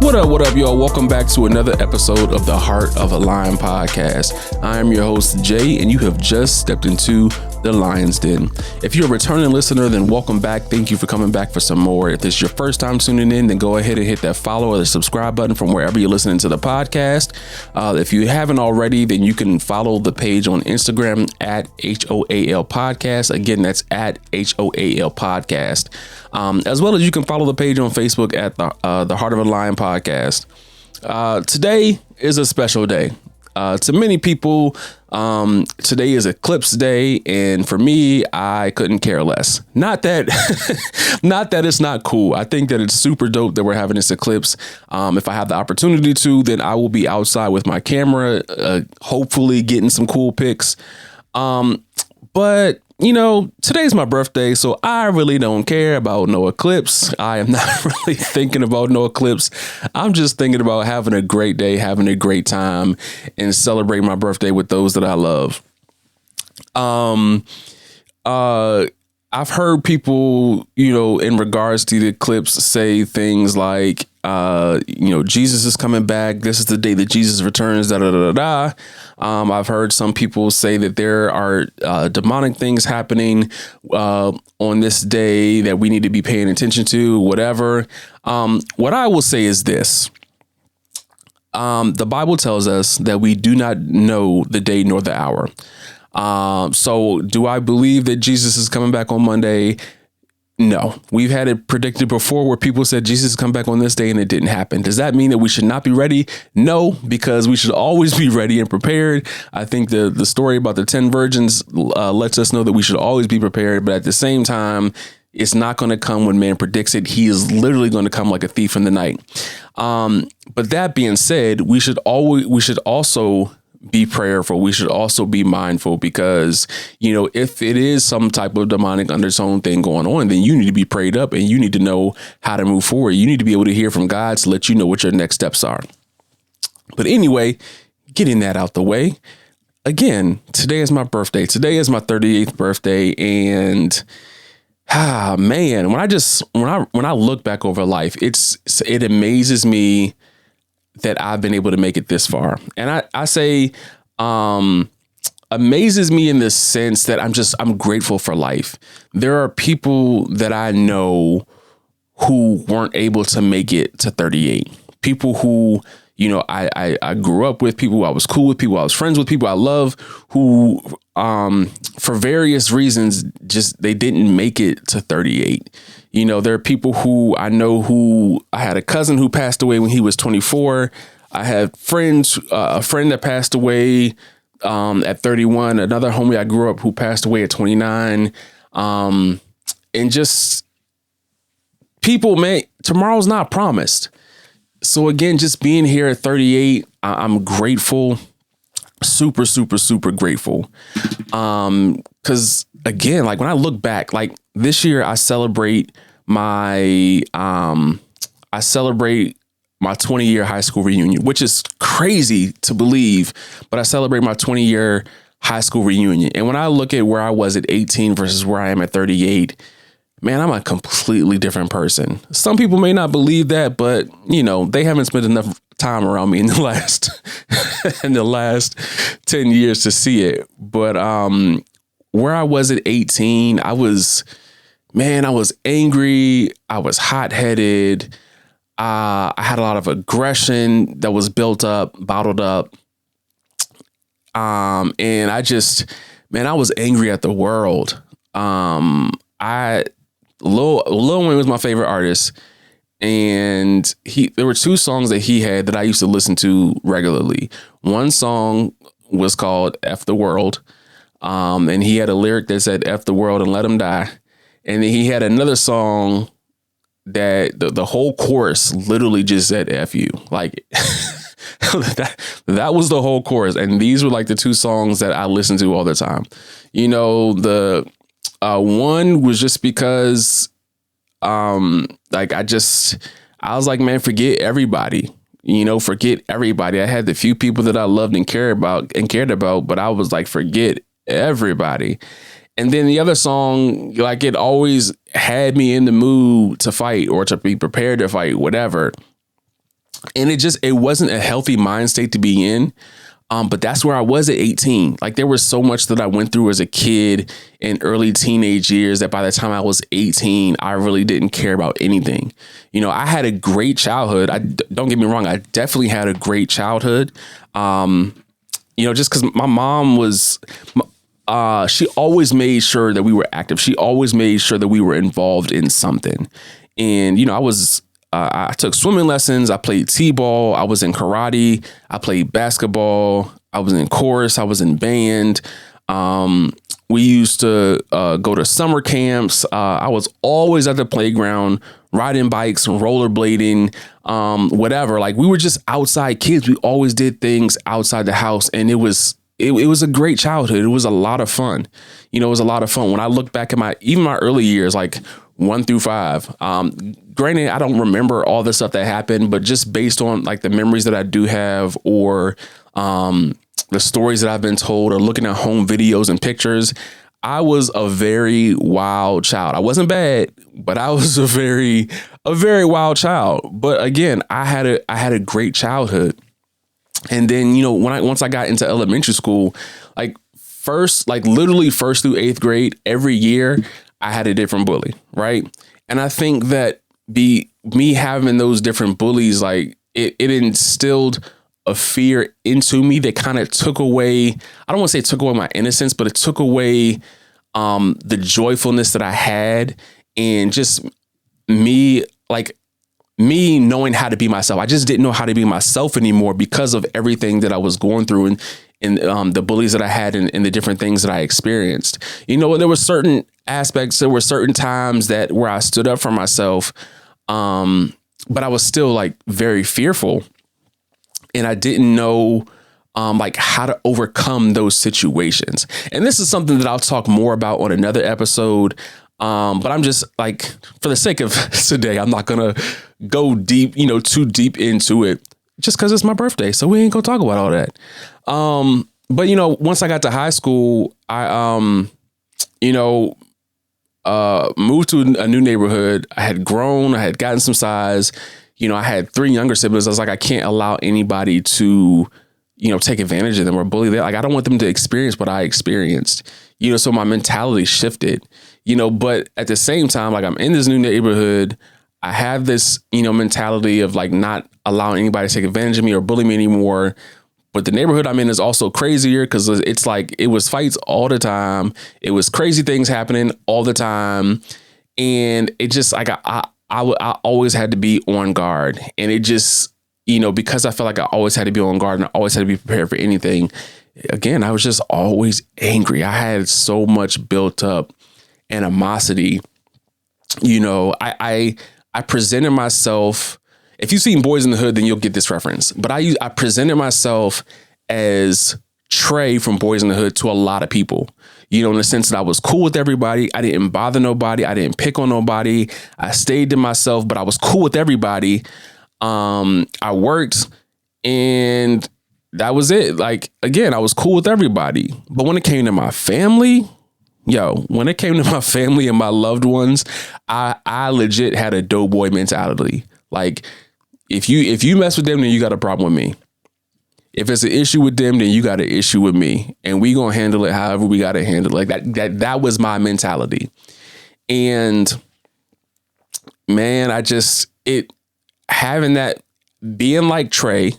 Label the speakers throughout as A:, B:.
A: What up, y'all? Welcome back to another episode of the Heart of a Lion podcast. I am your host, Jay, and you have just stepped into the Lion's Den. If you're a returning listener, then welcome back. Thank you for coming back for some more. If this is your first time tuning in, then go ahead and hit that follow or the subscribe button from wherever you're listening to the podcast. If you haven't already, then you can follow the page on Instagram at HoAL podcast. Again, that's at HoAL podcast. As well as you can follow the page on Facebook at the Heart of a Lion podcast. Today is a special day. To many people, today is Eclipse Day, and for me, I couldn't care less. Not that it's not cool. I think that it's super dope that we're having this eclipse. If I have the opportunity to, then I will be outside with my camera, hopefully getting some cool pics. But you know, today's my birthday, so I really don't care about no eclipse. I am not really thinking about no eclipse. I'm just thinking about having a great day, having a great time, and celebrating my birthday with those that I love. I've heard people, in regards to the eclipse say things like, Jesus is coming back. This is the day that Jesus returns. Da da da da. I've heard some people say that there are demonic things happening on this day that we need to be paying attention to. Whatever. What I will say is this. The Bible tells us that we do not know the day nor the hour. So do I believe that Jesus is coming back on Monday? No, we've had it predicted before where people said Jesus is coming back on this day and it didn't happen. Does that mean that we should not be ready? No, because we should always be ready and prepared. I think the story about the 10 virgins lets us know that we should always be prepared. But at the same time, it's not going to come when man predicts it. He is literally going to come like a thief in the night. But that being said, we should also be prayerful. We should also be mindful because, if it is some type of demonic undertone thing going on, then you need to be prayed up and you need to know how to move forward. You need to be able to hear from God to let you know what your next steps are. But anyway, getting that out the way, again, today is my birthday. Today is my 38th birthday. And man, when I look back over life, it amazes me that I've been able to make it this far. And I say, amazes me in the sense that I'm grateful for life. There are people that I know who weren't able to make it to 38. People who, I grew up with, people who I was cool with, people I was friends with, people I love, who, for various reasons, just, they didn't make it to 38. There are people who I know who I had a cousin who passed away when he was 24. I had friends, a friend that passed away at 31, another homie I grew up who passed away at 29. And just people, man, tomorrow's not promised. So again, just being here at 38, I'm grateful, super, super, super grateful. Because again, like when I look back, like this year, I celebrate my 20-year high school reunion, which is crazy to believe, but I celebrate my 20-year high school reunion. And when I look at where I was at 18 versus where I am at 38, man, I'm a completely different person. Some people may not believe that, but they haven't spent enough time around me in the last 10 years to see it. But where I was at 18, I was angry. I was hot-headed. I had a lot of aggression that was built up, bottled up. And I was angry at the world. Lil Wayne was my favorite artist. And there were two songs that he had that I used to listen to regularly. One song was called F the World. And he had a lyric that said F the world and let him die. And then he had another song that the whole chorus literally just said F you. Like that was the whole chorus. And these were like the two songs that I listened to all the time. The one was just because I was like, man, forget everybody. Forget everybody. I had the few people that I loved and cared about, but I was like, forget everybody. And then the other song, like, it always had me in the mood to fight or to be prepared to fight, whatever. And it wasn't a healthy mind state to be in. But that's where I was at 18. Like there was so much that I went through as a kid in early teenage years that by the time I was 18, I really didn't care about anything. You know, I had a great childhood. Don't get me wrong. I definitely had a great childhood. You know, just because my mom was, she always made sure that we were active. She always made sure that we were involved in something. And, you know, I took swimming lessons. I played t-ball. I was in karate. I played basketball. I was in chorus. I was in band. We used to go to summer camps. I was always at the playground, riding bikes, rollerblading, whatever. Like we were just outside kids. We always did things outside the house, and it was a great childhood. It was a lot of fun. You know, it was a lot of fun. When I look back at even my early years, like 1 through 5. Granted, I don't remember all the stuff that happened, but just based on like the memories that I do have, or the stories that I've been told, or looking at home videos and pictures, I was a very wild child. I wasn't bad, but I was a very wild child. But again, I had a great childhood. And then, you know, once I got into elementary school, literally first through 8th grade, every year I had a different bully. Right. And I think that me having those different bullies, like it instilled a fear into me that kind of took away, I don't want to say it took away my innocence, but it took away the joyfulness that I had, and just me knowing how to be myself. I just didn't know how to be myself anymore because of everything that I was going through, and the bullies that I had, and the different things that I experienced. You know, there were certain aspects, there were certain times where I stood up for myself, but I was still like very fearful, and I didn't know like how to overcome those situations. And this is something that I'll talk more about on another episode. But I'm just like, for the sake of today, I'm not gonna go deep, too deep into it, just because it's my birthday. So we ain't gonna talk about all that. But once I got to high school, I moved to a new neighborhood. I had grown. I had gotten some size. I had 3 younger siblings. I was like, I can't allow anybody to, take advantage of them or bully them. Like, I don't want them to experience what I experienced. So my mentality shifted. But at the same time, like, I'm in this new neighborhood. I have this, mentality of like not allowing anybody to take advantage of me or bully me anymore. But the neighborhood I'm in is also crazier because it's like it was fights all the time. It was crazy things happening all the time. And it just like I always had to be on guard. And it just, because I felt like I always had to be on guard and I always had to be prepared for anything. Again, I was just always angry. I had so much built up animosity. I presented myself. If you've seen Boys in the Hood, then you'll get this reference. But I presented myself as Trey from Boys in the Hood to a lot of people, in the sense that I was cool with everybody. I didn't bother nobody. I didn't pick on nobody. I stayed to myself, but I was cool with everybody. I worked, and that was it. Like, again, I was cool with everybody. But when it came to my family, when it came to my family and my loved ones, I legit had a doughboy mentality. Like, if you mess with them, then you got a problem with me. If it's an issue with them, then you got an issue with me, and we gonna handle it however we gotta handle it. Like that was my mentality. And man, having that, being like Trey,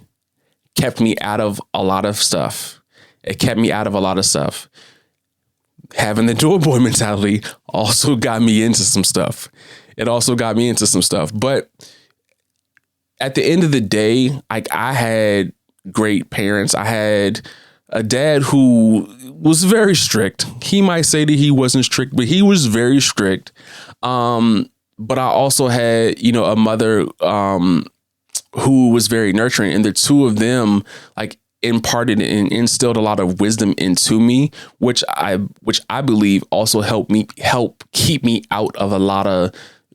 A: kept me out of a lot of stuff. It kept me out of a lot of stuff. Having the doughboy mentality also got me into some stuff. But at the end of the day, like, I had great parents. I had a dad who was very strict. He might say that he wasn't strict, but he was very strict. But I also had, a mother who was very nurturing, and the two of them like imparted and instilled a lot of wisdom into me, which I believe also help keep me out of a lot of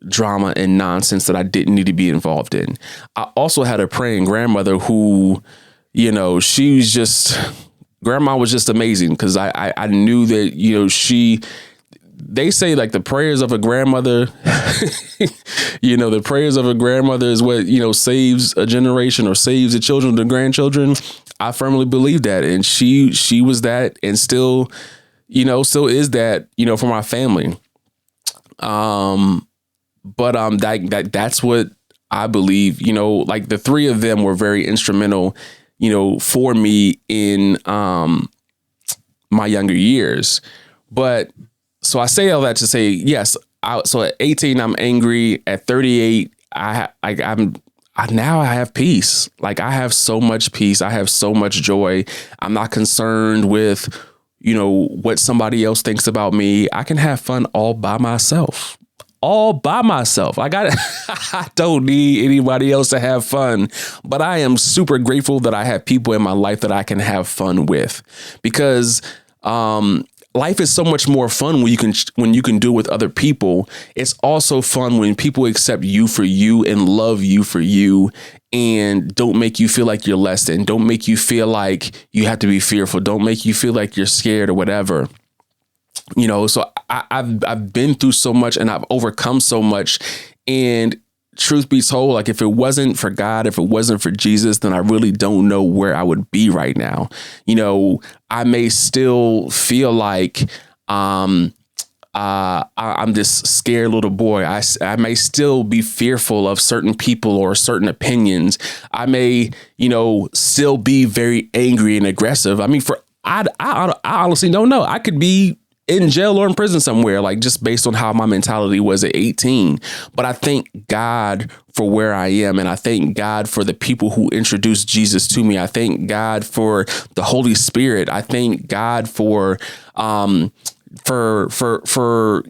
A: drama and nonsense that I didn't need to be involved in. I also had a praying grandmother who, grandma was just amazing, because I knew that, they say like the prayers of a grandmother, the prayers of a grandmother is what, saves a generation or saves the children, the grandchildren. I firmly believe that. And she was that, and still is that, for my family. That's what I believe, like the three of them were very instrumental, for me in, my younger years. But so I say all that to say, yes, so at 18, I'm angry. At 38, I have peace. Like I have so much peace. I have so much joy. I'm not concerned with, what somebody else thinks about me. I can have fun all by myself. I don't need anybody else to have fun, but I am super grateful that I have people in my life that I can have fun with, because, life is so much more fun when you can do it with other people. It's also fun when people accept you for you and love you for you, and don't make you feel like you're less than, don't make you feel like you have to be fearful, don't make you feel like you're scared or whatever. So I've been through so much and I've overcome so much. And truth be told, like if it wasn't for God, if it wasn't for Jesus, then I really don't know where I would be right now. I may still feel like I'm this scared little boy. I may still be fearful of certain people or certain opinions. I may, still be very angry and aggressive. I mean, I honestly don't know. I could be in jail or in prison somewhere, like just based on how my mentality was at 18. But I thank God for where I am. And I thank God for the people who introduced Jesus to me. I thank God for the Holy Spirit. I thank God for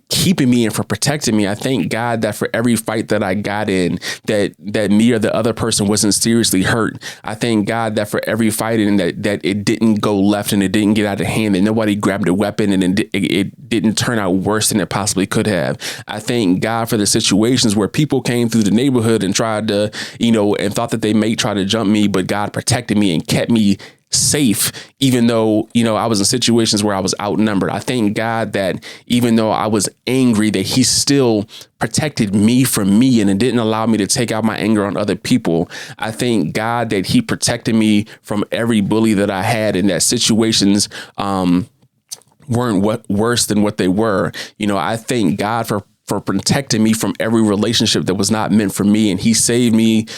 A: keeping me and for protecting me. I thank God that for every fight that I got in, that me or the other person wasn't seriously hurt. I thank God that for every fight in that it didn't go left and it didn't get out of hand, and nobody grabbed a weapon and it didn't turn out worse than it possibly could have. I thank God for the situations where people came through the neighborhood and tried to, and thought that they may try to jump me, but God protected me and kept me safe, even though, I was in situations where I was outnumbered. I thank God that even though I was angry, that he still protected me from me and it didn't allow me to take out my anger on other people. I thank God that he protected me from every bully that I had, and that situations weren't worse than what they were. I thank God for protecting me from every relationship that was not meant for me. And he saved me,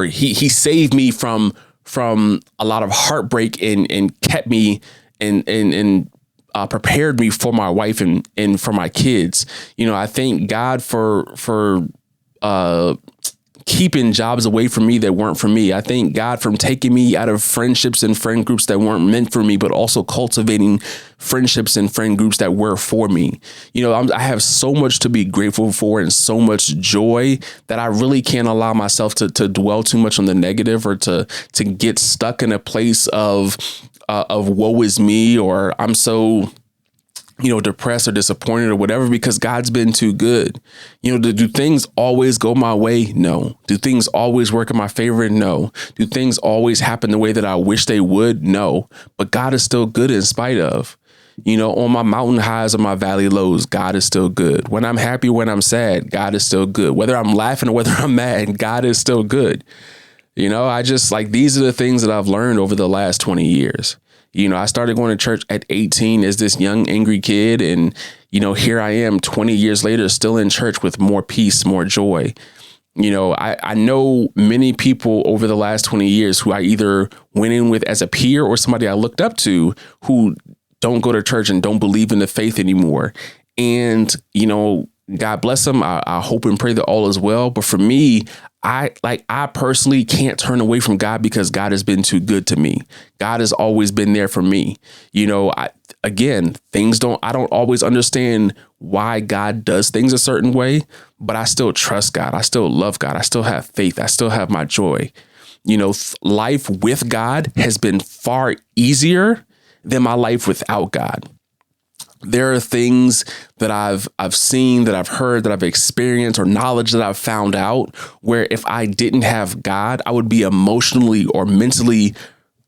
A: he saved me from a lot of heartbreak and kept me and prepared me for my wife and for my kids. I thank God for keeping jobs away from me that weren't for me. I thank God for taking me out of friendships and friend groups that weren't meant for me, but also cultivating friendships and friend groups that were for me. I have so much to be grateful for and so much joy that I really can't allow myself to dwell too much on the negative, or to get stuck in a place of woe is me, or I'm so depressed or disappointed or whatever, because God's been too good. Do things always go my way? No. Do things always work in my favor? No. Do things always happen the way that I wish they would? No. But God is still good in spite of. On my mountain highs or my valley lows, God is still good. When I'm happy, when I'm sad, God is still good. Whether I'm laughing or whether I'm mad, God is still good. I just these are the things that I've learned over the last 20 years. I started going to church at 18 as this young, angry kid. And, here I am 20 years later, still in church with more peace, more joy. I know many people over the last 20 years who I either went in with as a peer or somebody I looked up to, who don't go to church and don't believe in the faith anymore. And, God bless them. I hope and pray that all is well. But for me, I personally can't turn away from God, because God has been too good to me. God has always been there for me. I don't always understand why God does things a certain way, but I still trust God. I still love God. I still have faith. I still have my joy. Life with God has been far easier than my life without God. There are things that I've seen, that I've heard, that I've experienced, or knowledge that I've found out, where if I didn't have God, I would be emotionally or mentally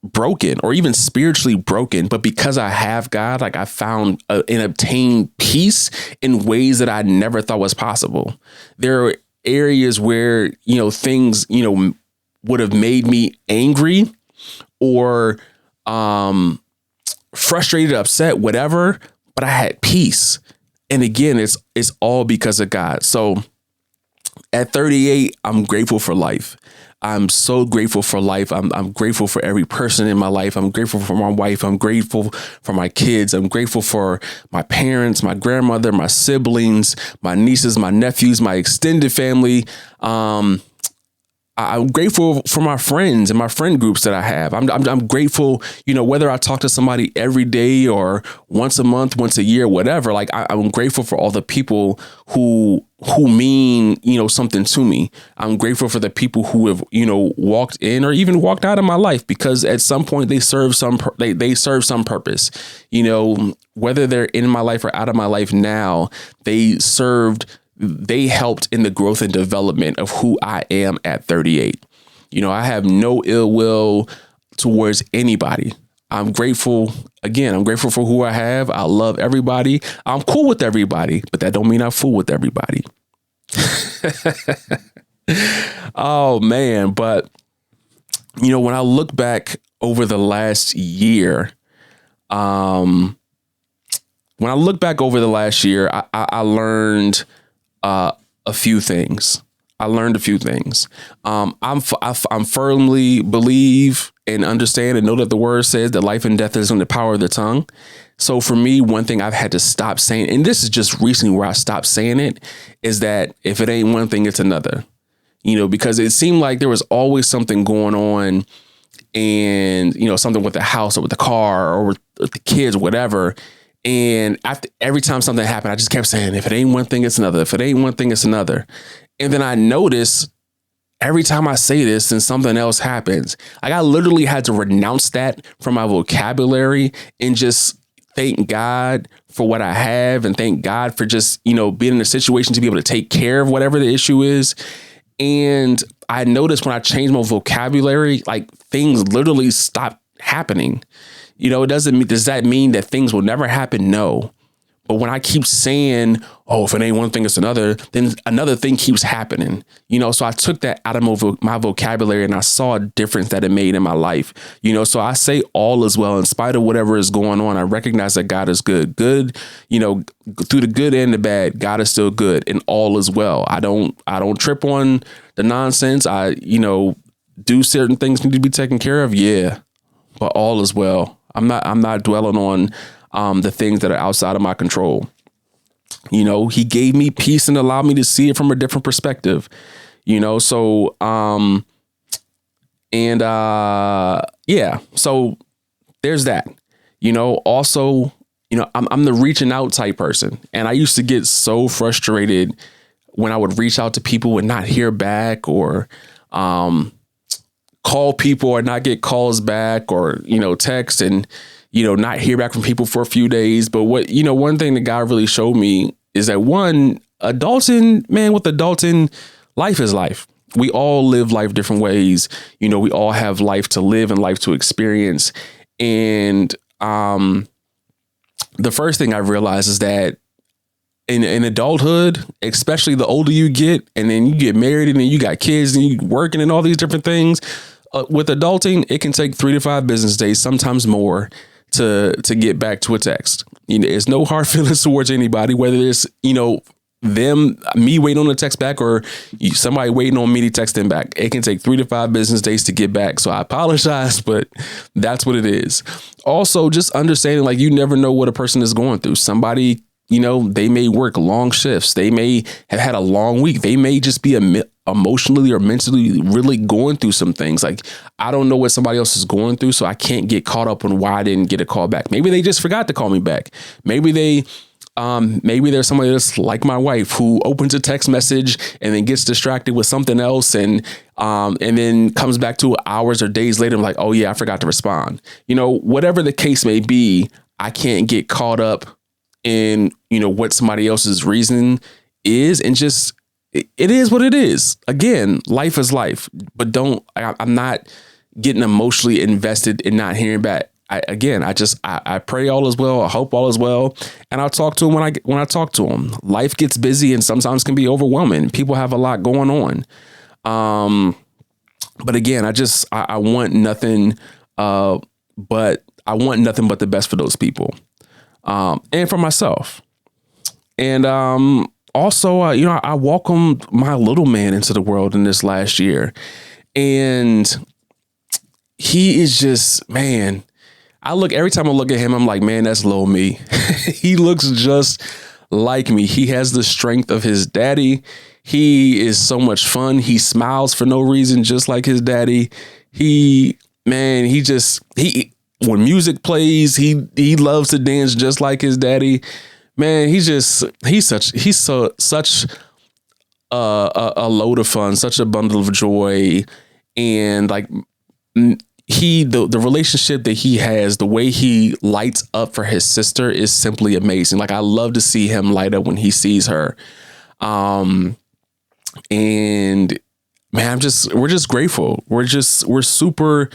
A: broken or even spiritually broken, but because I have God, like I found and obtained peace in ways that I never thought was possible. There are areas where, things, would have made me angry or frustrated, upset, whatever, but I had peace. And again, it's all because of God. So at 38, I'm grateful for life. I'm so grateful for life. I'm grateful for every person in my life. I'm grateful for my wife. I'm grateful for my kids. I'm grateful for my parents, my grandmother, my siblings, my nieces, my nephews, my extended family. I'm grateful for my friends and my friend groups that I have. I'm grateful, whether I talk to somebody every day or once a month, once a year, whatever. Like I'm grateful for all the people who mean, something to me. I'm grateful for the people who have, walked in or even walked out of my life, because at some point they serve some purpose, whether they're in my life or out of my life now, they helped in the growth and development of who I am at 38. I have no ill will towards anybody. I'm grateful. Again, I'm grateful for who I have. I love everybody. I'm cool with everybody, but that don't mean I fool with everybody. Oh man. But when I look back over the last year, I learned a few things. I'm firmly believe and understand and know that the word says that life and death is in the power of the tongue. So for me, one thing I've had to stop saying, and this is just recently where I stopped saying it, is that if it ain't one thing, it's another, because it seemed like there was always something going on and, something with the house or with the car or with the kids, whatever. And every time something happened, I just kept saying, if it ain't one thing, it's another. If it ain't one thing, it's another. And then I noticed every time I say this, then something else happens. Like I literally had to renounce that from my vocabulary and just thank God for what I have and thank God for just, being in a situation to be able to take care of whatever the issue is. And I noticed when I changed my vocabulary, like things literally stopped happening. Does that mean that things will never happen? No. But when I keep saying, oh, if it ain't one thing, it's another, then another thing keeps happening, so I took that out of my vocabulary and I saw a difference that it made in my life, so I say all is well in spite of whatever is going on. I recognize that God is good, through the good and the bad. God is still good and all is well. I don't trip on the nonsense. I, do certain things need to be taken care of. Yeah, but all is well. I'm not dwelling on the things that are outside of my control. He gave me peace and allowed me to see it from a different perspective, so, yeah, so there's that, also, I'm the reaching out type person. And I used to get so frustrated when I would reach out to people and not hear back or, call people or not get calls back or, text and, not hear back from people for a few days. But one thing that God really showed me is that with adulting, life is life. We all live life different ways. We all have life to live and life to experience. And the first thing I realized is that in adulthood, especially the older you get, and then you get married and then you got kids and you working and all these different things, with adulting, it can take 3 to 5 business days, sometimes more, to get back to a text. There's no hard feelings towards anybody, whether it's, me waiting on a text back or somebody waiting on me to text them back. It can take 3 to 5 business days to get back. So I apologize, but that's what it is. Also, just understanding, like, you never know what a person is going through. Somebody, they may work long shifts. They may have had a long week. They may just be emotionally or mentally really going through some things. Like, I don't know what somebody else is going through, so I can't get caught up on why I didn't get a call back. Maybe they just forgot to call me back. Maybe there's somebody that's like my wife who opens a text message and then gets distracted with something else and then comes back to hours or days later. I'm like, oh yeah, I forgot to respond. Whatever the case may be, I can't get caught up in, what somebody else's reason is, and it is what it is. Again, life is life, but I'm not getting emotionally invested in not hearing back. I pray all is well. I hope all is well. And I'll talk to him when I talk to him. Life gets busy and sometimes can be overwhelming. People have a lot going on. But again, I want nothing, but I want nothing but the best for those people, and for myself. And, also, I welcomed my little man into the world in this last year, and he is just, man, every time I look at him, I'm like, man, that's little me. He looks just like me. He has the strength of his daddy. He is so much fun. He smiles for no reason, just like his daddy. When music plays, he loves to dance just like his daddy. Man, he's such a load of fun, such a bundle of joy. And like the relationship that he has, the way he lights up for his sister is simply amazing. Like, I love to see him light up when he sees her. And man, we're just grateful. We're super,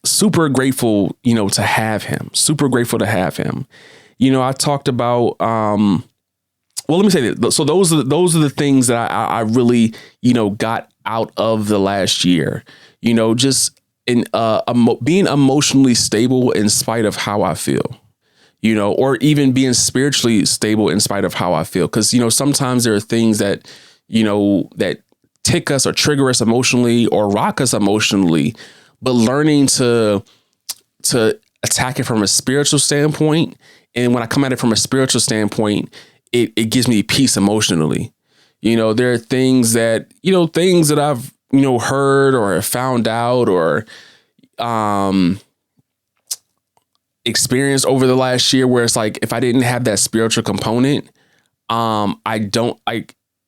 A: super grateful, to have him. Super grateful to have him. I talked about, well, let me say that. So those are the things that I really, got out of the last year, just in, being emotionally stable in spite of how I feel, or even being spiritually stable in spite of how I feel. Cause, sometimes there are things that, that tick us or trigger us emotionally or rock us emotionally, but learning to attack it from a spiritual standpoint. And when I come at it from a spiritual standpoint, it gives me peace emotionally. There are things that I've, heard or found out or, experienced over the last year where it's like, if I didn't have that spiritual component,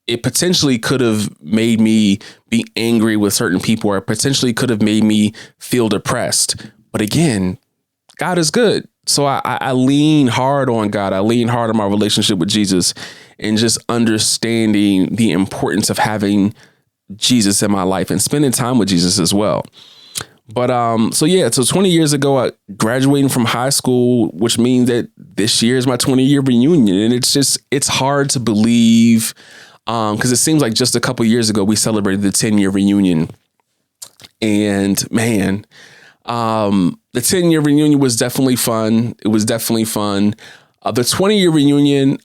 A: it potentially could have made me be angry with certain people, or it potentially could have made me feel depressed. But again, God is good. So I lean hard on God. I lean hard on my relationship with Jesus and just understanding the importance of having Jesus in my life and spending time with Jesus as well. But so 20 years ago, I graduating from high school, which means that this year is my 20-year reunion. And it's hard to believe, because it seems like just a couple years ago we celebrated the 10-year reunion. And man, the 10-year reunion was definitely fun. It was definitely fun. The 20-year reunion,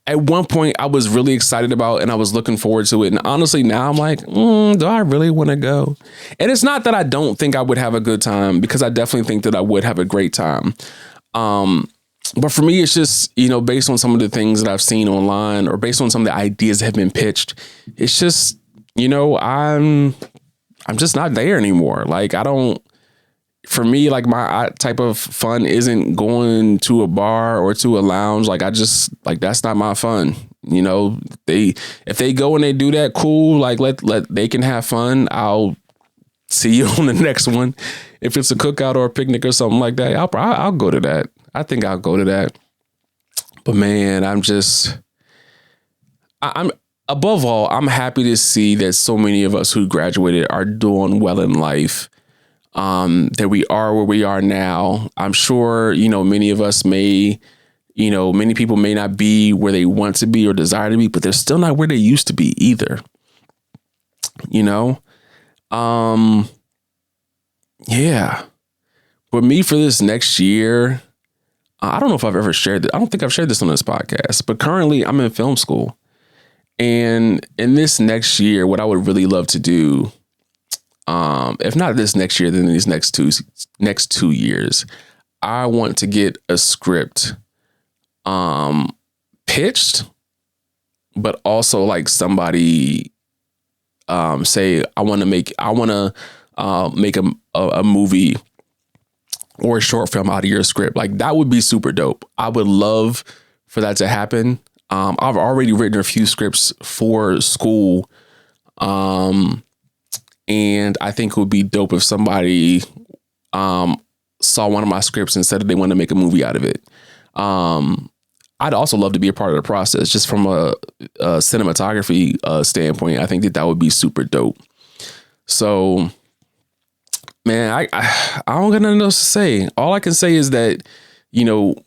A: at one point I was really excited about, and I was looking forward to it. And honestly, now I'm like, do I really want to go? And it's not that I don't think I would have a good time, because I definitely think that I would have a great time. But for me, it's just, based on some of the things that I've seen online, or based on some of the ideas that have been pitched, it's just, I'm just not there anymore. Like, for me, like, my type of fun isn't going to a bar or to a lounge. Like, that's not my fun. If they go and they do that, cool. Like, let they can have fun. I'll see you on the next one. If it's a cookout or a picnic or something like that, I'll go to that. I think I'll go to that. But man, I'm above all, I'm happy to see that so many of us who graduated are doing well in life. That we are where we are now. I'm sure, many of us many people may not be where they want to be or desire to be, but they're still not where they used to be either. Yeah. But me, for this next year, I don't know if I've ever shared it. I don't think I've shared this on this podcast, but currently I'm in film school. And in this next year, what I would really love to do, if not this next year, then these next 2 years, I want to get a script pitched, but also like somebody say, I want to make a movie or a short film out of your script. Like, that would be super dope. I would love for that to happen. I've already written a few scripts for school. And I think it would be dope if somebody saw one of my scripts and said that they want to make a movie out of it. I'd also love to be a part of the process, just from a cinematography standpoint. I think that would be super dope. So Man, I don't got nothing else to say. All I can say is that,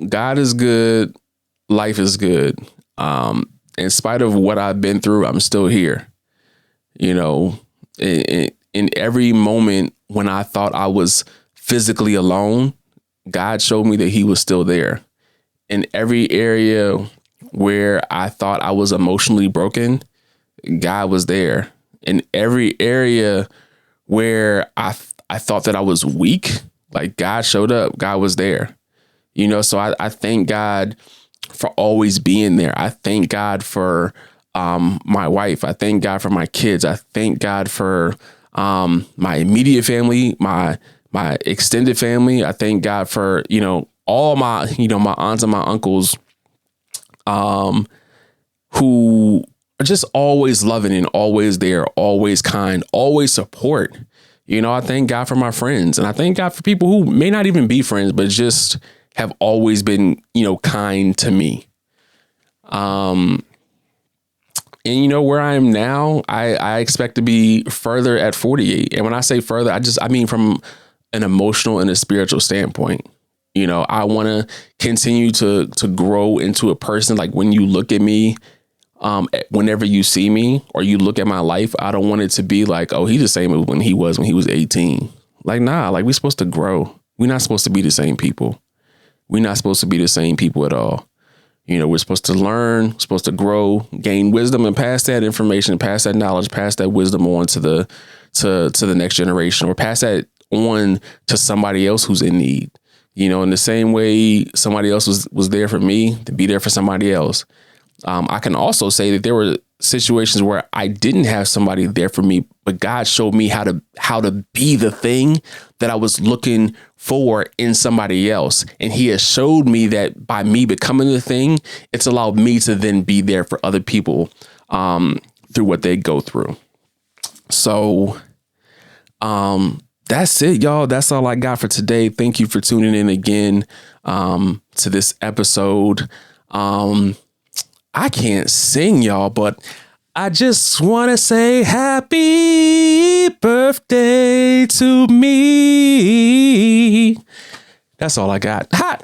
A: God is good. Life is good. In spite of what I've been through, I'm still here. In every moment when I thought I was physically alone, God showed me that he was still there. In every area where I thought I was emotionally broken, God was there. In every area where I thought that I was weak, like God showed up, God was there. So I thank God for always being there. I thank God for my wife. I thank God for my kids. I thank God for my immediate family, my extended family. I thank God for, all my, my aunts and my uncles who are just always loving and always there, always kind, always support. I thank God for my friends, and I thank God for people who may not even be friends, but just have always been, kind to me. And where I am now, I expect to be further at 48. And when I say further, I mean from an emotional and a spiritual standpoint. I want to continue to grow into a person. Like when you look at me, whenever you see me or you look at my life, I don't want it to be like, oh, he's the same as when he was 18. Like, nah, like we're supposed to grow. We're not supposed to be the same people. We're not supposed to be the same people at all. We're supposed to learn, supposed to grow, gain wisdom, and pass that information, pass that knowledge, pass that wisdom on to the next generation, or pass that on to somebody else who's in need. In the same way somebody else was there for me, to be there for somebody else. I can also say that there were situations where I didn't have somebody there for me, but God showed me how to be the thing that I was looking for in somebody else. And he has showed me that by me becoming the thing, it's allowed me to then be there for other people through what they go through. So that's it, y'all. That's all I got for today. Thank you for tuning in again to this episode. I can't sing, y'all, but I just want to say happy birthday to me. That's all I got. Hot.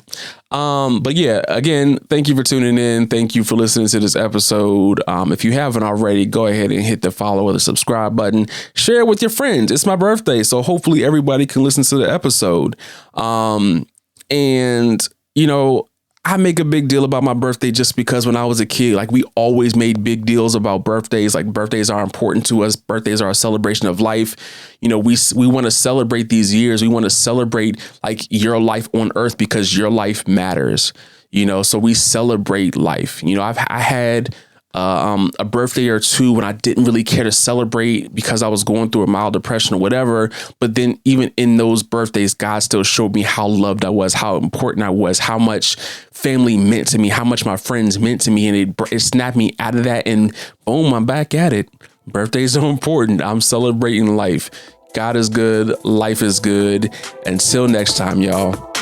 A: But yeah, again, thank you for tuning in. Thank you for listening to this episode. If you haven't already, go ahead and hit the follow or the subscribe button. Share it with your friends. It's my birthday, so hopefully everybody can listen to the episode. I make a big deal about my birthday just because when I was a kid, like we always made big deals about birthdays. Like birthdays are important to us. Birthdays are a celebration of life. We want to celebrate these years. We want to celebrate like your life on earth because your life matters, so we celebrate life. I had a birthday or two when I didn't really care to celebrate because I was going through a mild depression or whatever. But then even in those birthdays, God still showed me how loved I was, how important I was, how much family meant to me, how much my friends meant to me. And it snapped me out of that. And boom, I'm back at it. Birthdays are important. I'm celebrating life. God is good. Life is good. Until next time, y'all.